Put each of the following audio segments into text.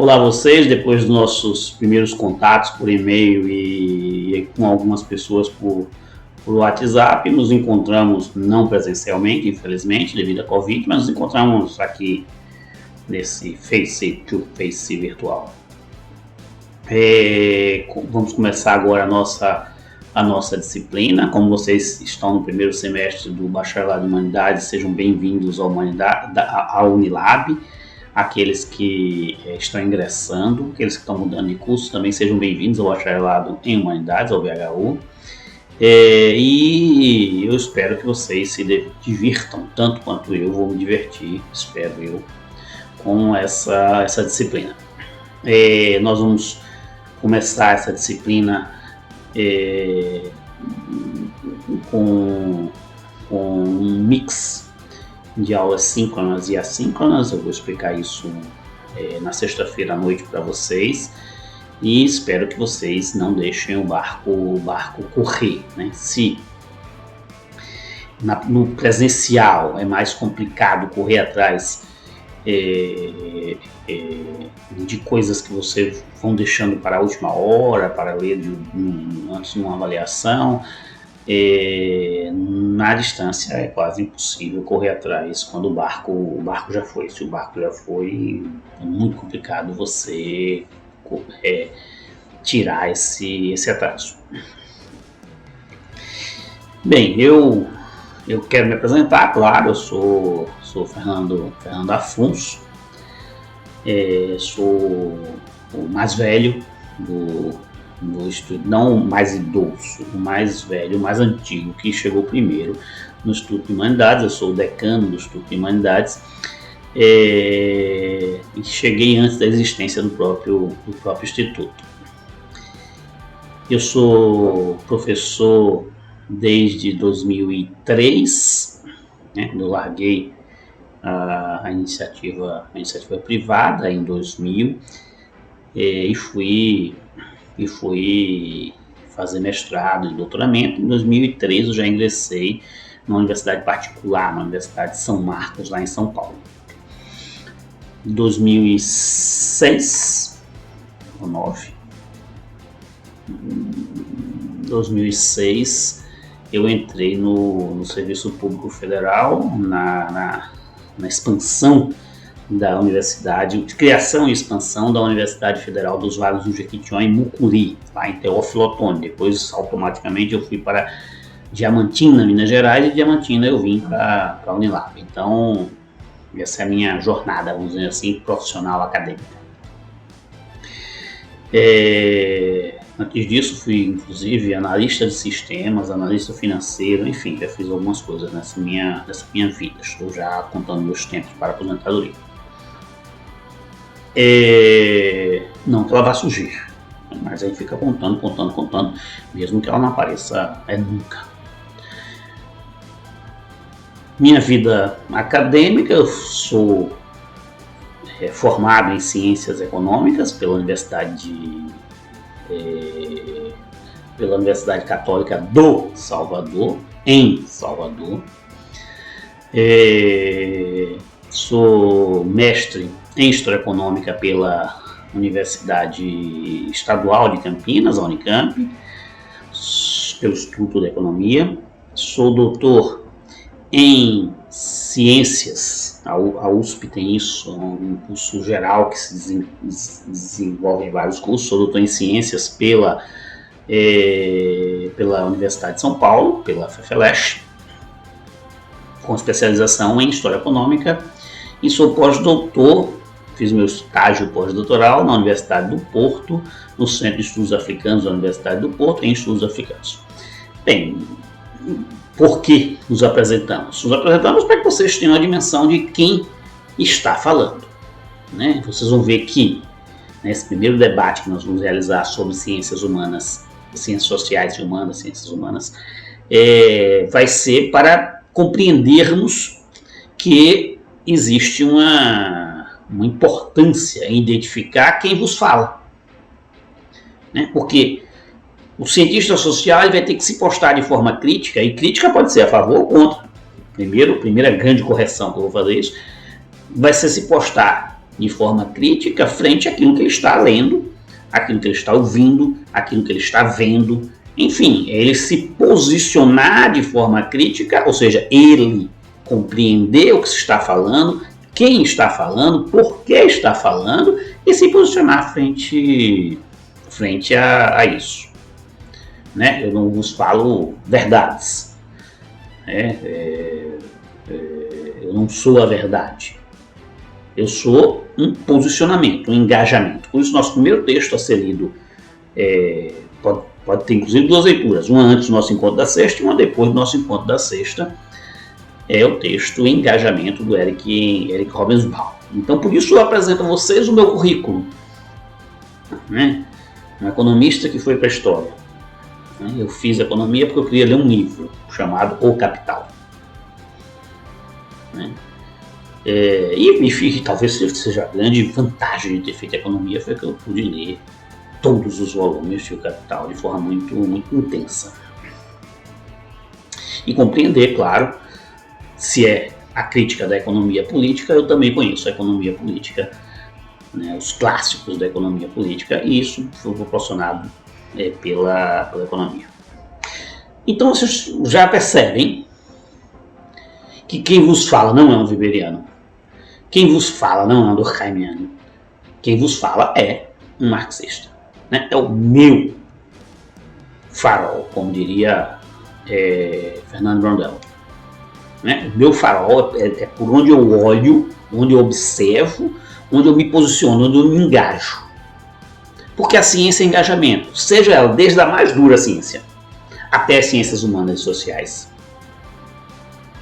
Olá a vocês, depois dos nossos primeiros contatos por e-mail e com algumas pessoas por WhatsApp, nos encontramos não presencialmente, infelizmente, devido à Covid, mas nos encontramos aqui nesse Face to Face virtual. Vamos começar agora a nossa disciplina. Como vocês estão no primeiro semestre do Bacharelado em Humanidades, sejam bem-vindos à Unilab. Aqueles que estão ingressando, aqueles que estão mudando de curso, também sejam bem-vindos ao Bacharelado em Humanidades, ao BHU. E eu espero que vocês se divirtam tanto quanto eu vou me divertir, espero eu, com essa disciplina. Nós vamos começar essa disciplina com um mix de aulas síncronas e assíncronas. Eu vou explicar isso na sexta-feira à noite para vocês e espero que vocês não deixem o barco correr, né? Se no presencial é mais complicado correr atrás de coisas que vocês vão deixando para a última hora, para ler antes de uma avaliação, na distância é quase impossível correr atrás quando o barco já foi. Se o barco já foi, é muito complicado você tirar esse atraso. Bem, eu quero me apresentar, claro, eu sou Fernando Afonso, sou o mais velho do estudo, não o mais idoso, o mais velho, o mais antigo, que chegou primeiro no Instituto de Humanidades. Eu sou o decano do Instituto de Humanidades e cheguei antes da existência do próprio Instituto. Eu sou professor desde 2003, né? Eu larguei a iniciativa privada em 2000 e fui fazer mestrado e doutoramento. Em 2013 eu já ingressei na universidade particular, na Universidade de São Marcos, lá em São Paulo. Em 2006 ou 2006 eu entrei no Serviço Público Federal, na expansão da universidade, de criação e expansão da Universidade Federal dos Vales do Jequitinhonha, em Mucuri, lá em Teófilo Otoni. Depois, automaticamente, eu fui para Diamantina, Minas Gerais, e de Diamantina eu vim para a Unilab. Então, essa é a minha jornada, vamos dizer assim, profissional acadêmica. Antes disso, fui, inclusive, analista de sistemas, analista financeiro, enfim, já fiz algumas coisas nessa minha vida. Estou já contando meus tempos para a aposentadoria. Não que ela vá surgir, mas a gente fica contando, mesmo que ela não apareça nunca. Minha vida acadêmica, eu sou formado em Ciências Econômicas pela Universidade Católica do Salvador, em Salvador. Sou mestre em História Econômica pela Universidade Estadual de Campinas, a Unicamp, pelo Instituto da Economia. Sou doutor em Ciências, a USP tem isso, um curso geral que se desenvolve em vários cursos. Sou doutor em Ciências pela Universidade de São Paulo, pela FEFELESH, com especialização em História Econômica, e sou pós-doutor, fiz meu estágio pós-doutoral na Universidade do Porto, no Centro de Estudos Africanos da Universidade do Porto, em Estudos Africanos. Bem, por que nos apresentamos? Nos apresentamos para que vocês tenham a dimensão de quem está falando, né? Vocês vão ver que nesse primeiro debate que nós vamos realizar sobre ciências humanas, ciências sociais e humanas, ciências humanas, vai ser para compreendermos que existe uma importância em identificar quem vos fala, né? Porque o cientista social vai ter que se postar de forma crítica, e crítica pode ser a favor ou contra. Primeira grande correção que eu vou fazer isso, vai ser se postar de forma crítica frente àquilo que ele está lendo, aquilo que ele está ouvindo, aquilo que ele está vendo. Enfim, ele se posicionar de forma crítica, ou seja, ele compreender o que se está falando, quem está falando, por que está falando, e se posicionar frente a isso. Né? Eu não vos falo verdades. Eu não sou a verdade. Eu sou um posicionamento, um engajamento. Por isso, nosso primeiro texto a ser lido pode ter inclusive duas leituras. Uma antes do nosso encontro da sexta e uma depois do nosso encontro da sexta. É o texto Engajamento do Eric Hobsbawm. Então, por isso eu apresento a vocês o meu currículo. Né? Um economista que foi para a história. Eu fiz economia porque eu queria ler um livro chamado O Capital. Né? E talvez seja a grande vantagem de ter feito economia foi que eu pude ler todos os volumes de O Capital de forma muito, muito intensa. E compreender, claro, se é a crítica da economia política, eu também conheço a economia política, né, os clássicos da economia política, e isso foi proporcionado pela economia. Então vocês já percebem que quem vos fala não é um weberiano, quem vos fala não é um durkheimiano, quem vos fala é um marxista. Né? É o meu farol, como diria Fernando Brandão. Né? O meu farol é por onde eu olho, onde eu observo, onde eu me posiciono, onde eu me engajo. Porque a ciência é engajamento, seja ela desde a mais dura ciência até as ciências humanas e sociais.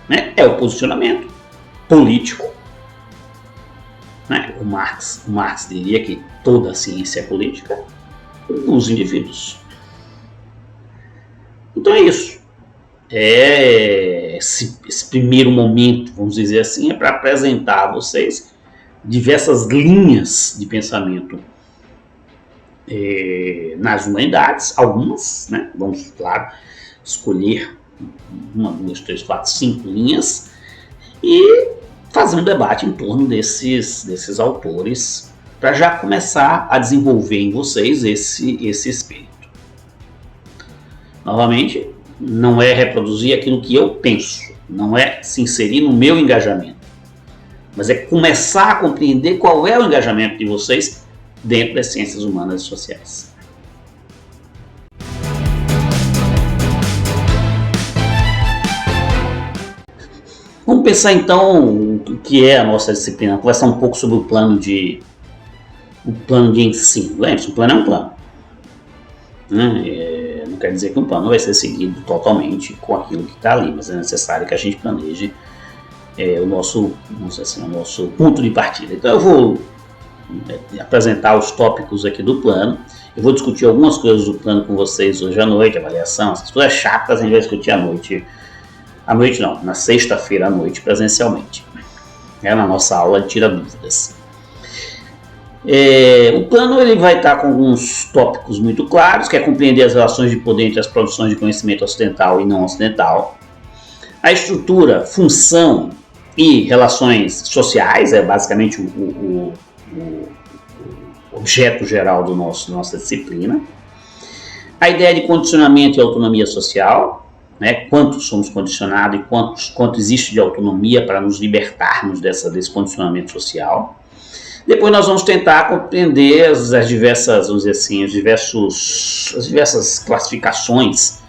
Né? É o posicionamento político. Né? O Marx diria que toda a ciência é política dos indivíduos. Então é isso. Esse primeiro momento, vamos dizer assim, é para apresentar a vocês diversas linhas de pensamento nas humanidades, algumas, né? Vamos, claro, escolher 1, 2, 3, 4, 5 linhas e fazer um debate em torno desses autores para já começar a desenvolver em vocês esse espírito. Novamente, não é reproduzir aquilo que eu penso, não é se inserir no meu engajamento, mas é começar a compreender qual é o engajamento de vocês dentro das ciências humanas e sociais. Vamos pensar então o que é a nossa disciplina, conversar um pouco sobre o plano de ensino. Lembre-se, o plano é um plano. Não quer dizer que um plano vai ser seguido totalmente com aquilo que está ali, mas é necessário que a gente planeje o nosso ponto de partida. Então eu vou apresentar os tópicos aqui do plano. Eu vou discutir algumas coisas do plano com vocês hoje à noite, avaliação, essas coisas chatas a gente vai discutir à noite não, na sexta-feira à noite presencialmente, na nossa aula de Tira Dúvidas. O plano ele vai estar com alguns tópicos muito claros, que é compreender as relações de poder entre as produções de conhecimento ocidental e não ocidental, a estrutura, função e relações sociais, é basicamente o objeto geral da nossa disciplina, a ideia de condicionamento e autonomia social, né, quanto somos condicionados e quanto existe de autonomia para nos libertarmos desse condicionamento social. Depois nós vamos tentar compreender as diversas, vamos dizer assim, as diversas classificações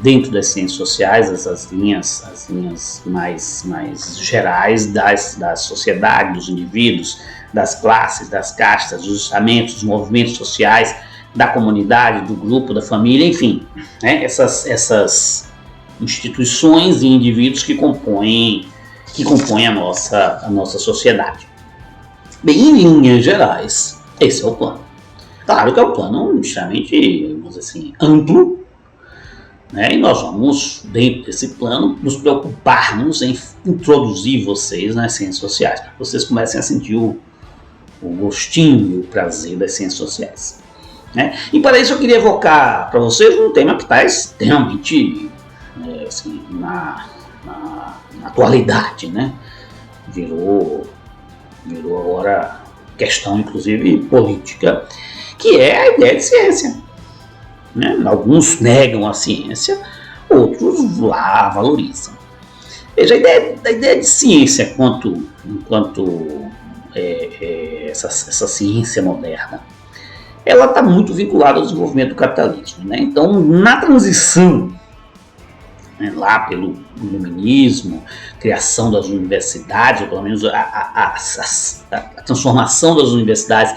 dentro das ciências sociais, as linhas mais gerais da sociedade, dos indivíduos, das classes, das castas, dos estamentos, dos movimentos sociais, da comunidade, do grupo, da família, enfim, né, essas instituições e indivíduos que compõem a nossa sociedade. Bem, em linhas gerais, esse é o plano. Claro que é um plano extremamente, vamos dizer assim, amplo, né? E nós vamos, dentro desse plano, nos preocuparmos em introduzir vocês nas ciências sociais, para que vocês comecem a sentir o gostinho e o prazer das ciências sociais. Né? E para isso eu queria evocar para vocês um tema que está extremamente assim, na atualidade, né? Virou virou agora questão, inclusive, política, que é a ideia de ciência. Né? Alguns negam a ciência, outros lá valorizam. Veja, a ideia de ciência enquanto essa ciência moderna, ela está muito vinculada ao desenvolvimento do capitalismo. Né? Então, na transição, né, lá pelo iluminismo, criação das universidades, ou pelo menos a transformação das universidades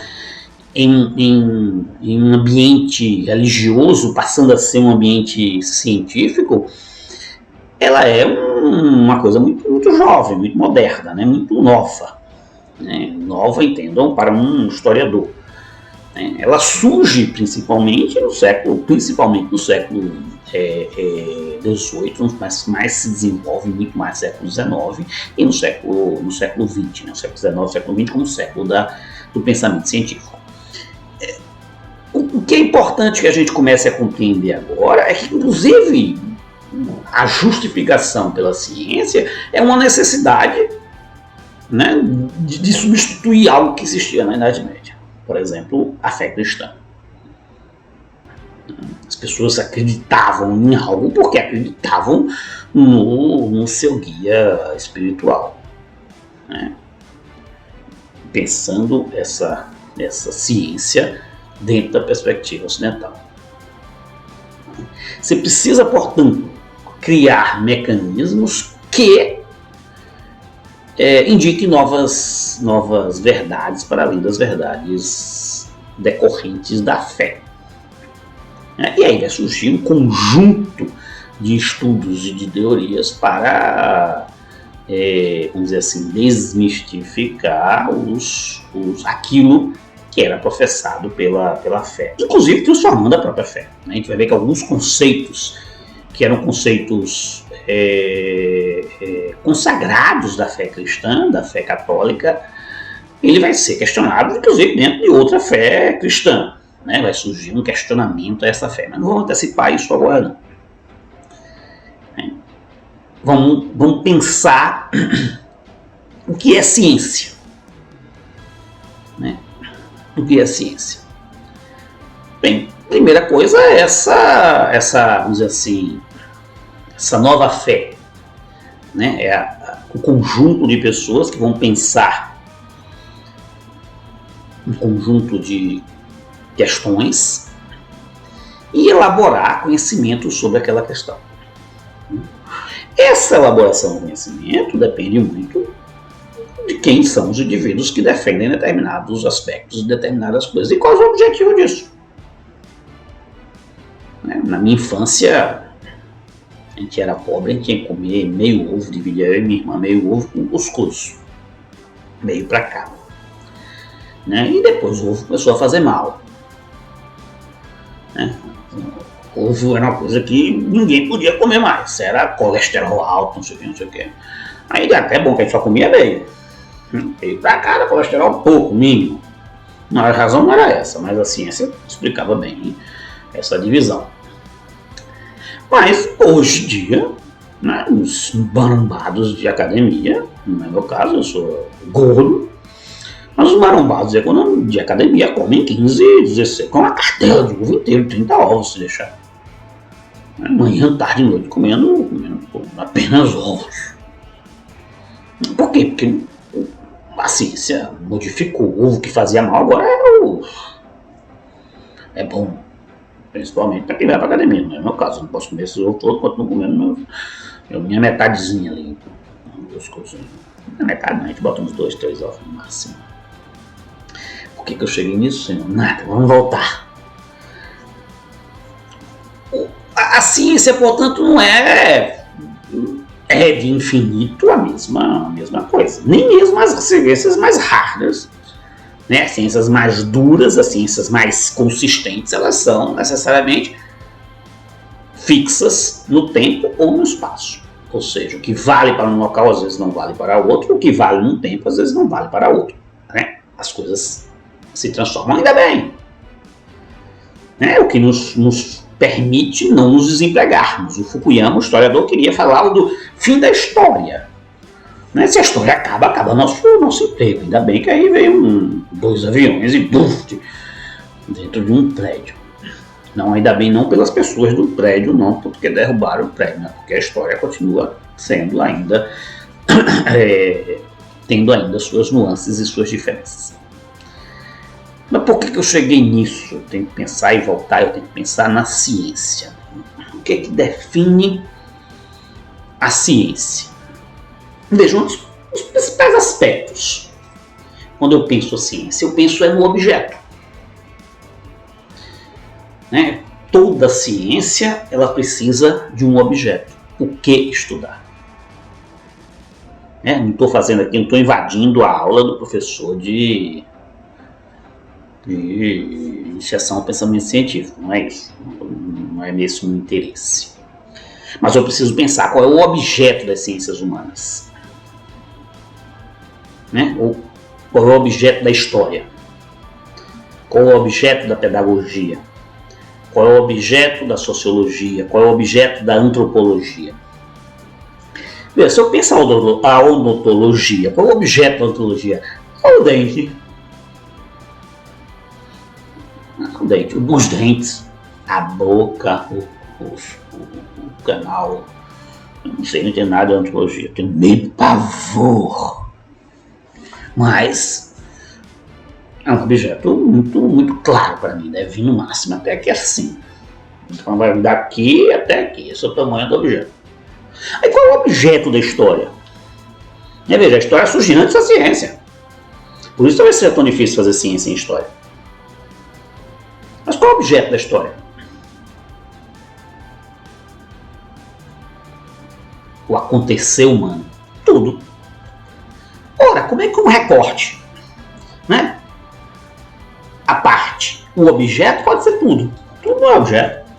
em um ambiente religioso, passando a ser um ambiente científico, ela é uma coisa muito, muito jovem, muito moderna, né? Muito nova. Né? Nova, entendam, para um historiador. Né? Ela surge principalmente no século XVIII, mas se desenvolve muito mais no século XIX e no século XX, né? O século XIX e o século XX como o século do pensamento científico. O que é importante que a gente comece a compreender agora é que, inclusive, a justificação pela ciência é uma necessidade, né, de substituir algo que existia na Idade Média. Por exemplo, a fé cristã. As pessoas acreditavam em algo porque acreditavam no seu guia espiritual. Né? Pensando essa ciência dentro da perspectiva ocidental. Você precisa, portanto, criar mecanismos que indiquem novas verdades para além das verdades decorrentes da fé. E aí vai surgir um conjunto de estudos e de teorias para, vamos dizer assim, desmistificar aquilo que era professado pela fé, inclusive transformando a própria fé. A gente vai ver que alguns conceitos que eram conceitos consagrados da fé cristã, da fé católica, ele vai ser questionado, inclusive, dentro de outra fé cristã. Né? Vai surgir um questionamento a essa fé, mas não vamos antecipar isso agora, não. Vamos pensar o que é ciência. Né? O que é ciência? Bem, primeira coisa é essa, vamos dizer assim, essa nova fé. Né? O conjunto de pessoas que vão pensar um conjunto de questões e elaborar conhecimento sobre aquela questão. Essa elaboração do conhecimento depende muito de quem são os indivíduos que defendem determinados aspectos de determinadas coisas. E qual é o objetivo disso? Na minha infância, a gente era pobre, a gente tinha que comer meio ovo, dividia eu e minha irmã meio ovo com cuscuz, meio para cá. Né? E depois o ovo começou a fazer mal. Né? O ovo era uma coisa que ninguém podia comer mais, era colesterol alto, não sei o que. Aí até bom que a gente só comia meio. Veio pra cá, era colesterol pouco, mínimo. A razão não era essa, mas a ciência explicava bem essa divisão. Mas hoje em dia, né, os marambados de academia, no meu caso, eu sou gordo, mas os marombados de academia comem 15, 16, com uma cartela de ovo inteiro, 30 ovos se deixar. Manhã, tarde e noite comendo apenas ovos. Por quê? Porque a ciência modificou o ovo que fazia mal, agora é bom. Principalmente para quem vai para academia. No meu caso, eu não posso comer esse ovo todo, continuo comendo minha metadezinha ali. Duas coisas. Na metade, a gente bota uns 2, 3 ovos no máximo. Por que eu cheguei nisso, senhor? Nada, vamos voltar. A ciência, portanto, não é de infinito a mesma coisa. Nem mesmo as ciências mais raras, né? As ciências mais duras, as ciências mais consistentes, elas são necessariamente fixas no tempo ou no espaço. Ou seja, o que vale para um local às vezes não vale para outro, o que vale num tempo às vezes não vale para outro. Né? As coisas se transformam, ainda bem. Né? O que nos permite não nos desempregarmos. O Fukuyama, o historiador, queria falar do fim da história. Né? Se a história acaba nosso emprego. Ainda bem que aí veio 2 aviões e buf, dentro de um prédio. Não, ainda bem não pelas pessoas do prédio, não porque derrubaram o prédio, né? Porque a história continua sendo ainda, tendo ainda suas nuances e suas diferenças. Mas por que eu cheguei nisso? Eu tenho que pensar e voltar, eu tenho que pensar na ciência. O que é que define a ciência? Vejam os principais aspectos. Quando eu penso a ciência, eu penso no objeto. Né? Toda ciência ela precisa de um objeto. O que estudar? Não estou fazendo aqui, não estou invadindo a aula do professor de iniciação ao pensamento científico. Não é isso. Não é esse o meu interesse. Mas eu preciso pensar qual é o objeto das ciências humanas. Ou qual é o objeto da história? Qual é o objeto da pedagogia? Qual é o objeto da sociologia? Qual é o objeto da antropologia? Veja, se eu pensar a odontologia, qual é o objeto da odontologia? O dente. Os dentes, a boca, o canal. Eu não sei, não entendo nada de odontologia. Eu tenho medo, pavor. Mas é um objeto muito claro para mim, deve vir no máximo até aqui assim. Então vai daqui até aqui, esse é o tamanho do objeto. Aí qual é o objeto da história? Veja, a história surgiu antes da ciência. Por isso talvez seja tão difícil fazer ciência em história. Mas qual é o objeto da história? O acontecer humano. Tudo. Ora, como é que um recorte, a parte, o objeto pode ser tudo. Tudo não é objeto.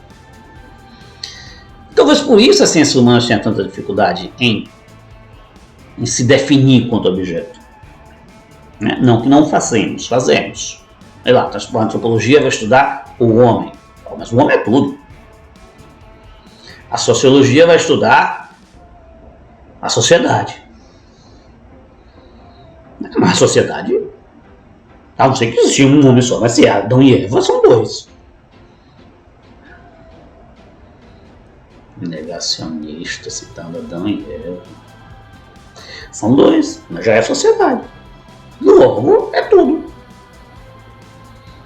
Talvez por isso a ciência humana tenha tanta dificuldade em se definir quanto objeto. Não que não fazemos. Sei lá, a antropologia vai estudar o homem. Mas o homem é tudo. A sociologia vai estudar a sociedade. Mas a sociedade, a não ser que existia um homem só, mas se Adão e Eva são 2. Negacionista citando Adão e Eva. São 2, mas já é sociedade. Logo, é tudo.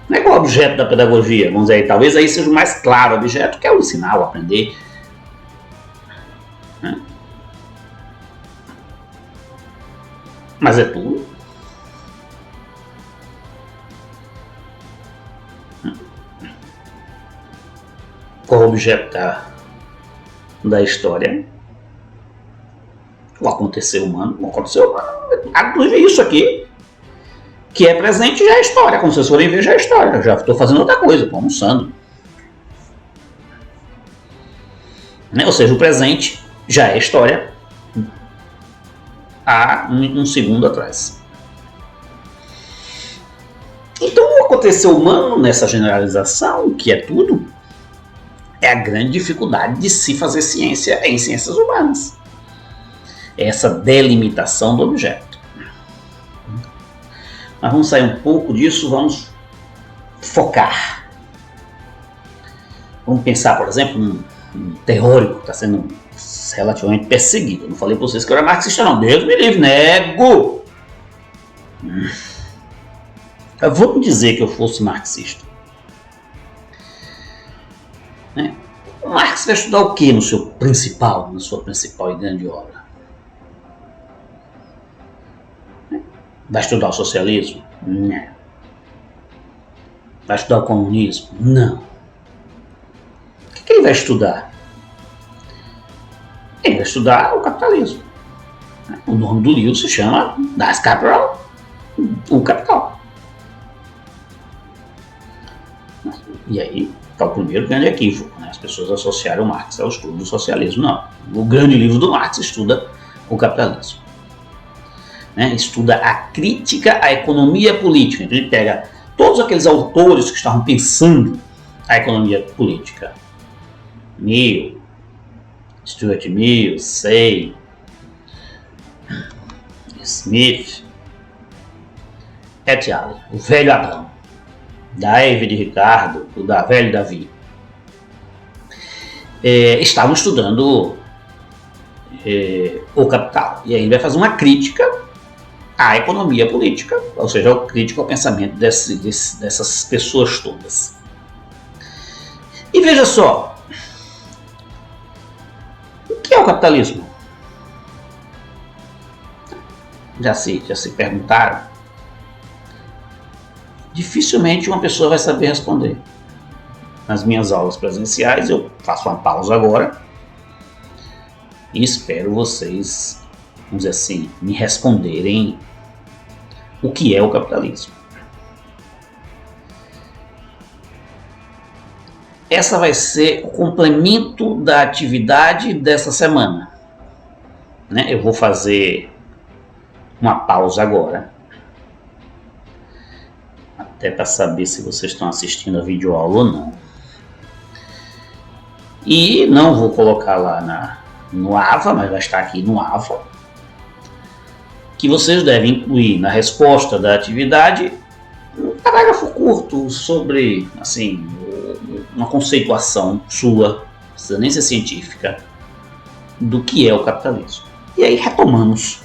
Não é qual o objeto da pedagogia? Vamos dizer, talvez aí seja o mais claro objeto, que é o ensinar, o aprender. Mas é tudo. Qual o objeto da história? O acontecer humano. Inclusive isso aqui, que é presente, já é história. Como vocês forem ver, já é história. Eu já estou fazendo outra coisa, estou almoçando. Ou seja, o presente já é história há um segundo atrás. Então, o acontecer humano, nessa generalização, que é tudo, é a grande dificuldade de se fazer ciência em ciências humanas. Essa delimitação do objeto. Mas vamos sair um pouco disso, vamos focar. Vamos pensar, por exemplo, um teórico que está sendo relativamente perseguido. Eu não falei para vocês que eu era marxista, não. Deus me livre, nego! Vamos dizer que eu fosse marxista. O Marx vai estudar o que na sua principal e grande obra? Vai estudar o socialismo? Não. Vai estudar o comunismo? Não. O que ele vai estudar? Ele vai estudar o capitalismo. O nome do livro se chama Das Kapital, o Capital. E aí está o primeiro grande equívoco. As pessoas associaram o Marx ao estudo do socialismo. Não. O grande livro do Marx estuda o capitalismo. Estuda a crítica à economia política. Então ele pega todos aqueles autores que estavam pensando a economia política. Mill, Stuart Mill, Say, Smith et al., o velho Adão, da Eve de Ricardo, o da velho Davi, estavam estudando o Capital. E aí ele vai fazer uma crítica à economia política, ou seja, crítica ao pensamento dessas pessoas todas. E veja só, o que é o capitalismo? Já se perguntaram? Dificilmente uma pessoa vai saber responder. Nas minhas aulas presenciais, eu faço uma pausa agora e espero vocês, vamos dizer assim, me responderem o que é o capitalismo. Essa vai ser o complemento da atividade dessa semana, né? Eu vou fazer uma pausa agora, até para saber se vocês estão assistindo a videoaula ou não. E não vou colocar lá no AVA, mas vai estar aqui no AVA, que vocês devem incluir na resposta da atividade um parágrafo curto sobre, assim, uma conceituação sua, não precisa nem ser científica, do que é o capitalismo. E aí retomamos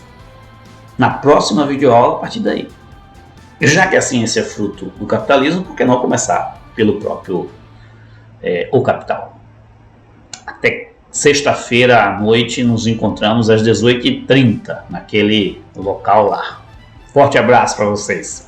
na próxima videoaula a partir daí. Já que a ciência é fruto do capitalismo, por que não começar pelo próprio O Capital? Até sexta-feira à noite nos encontramos às 18h30 naquele local lá. Forte abraço para vocês!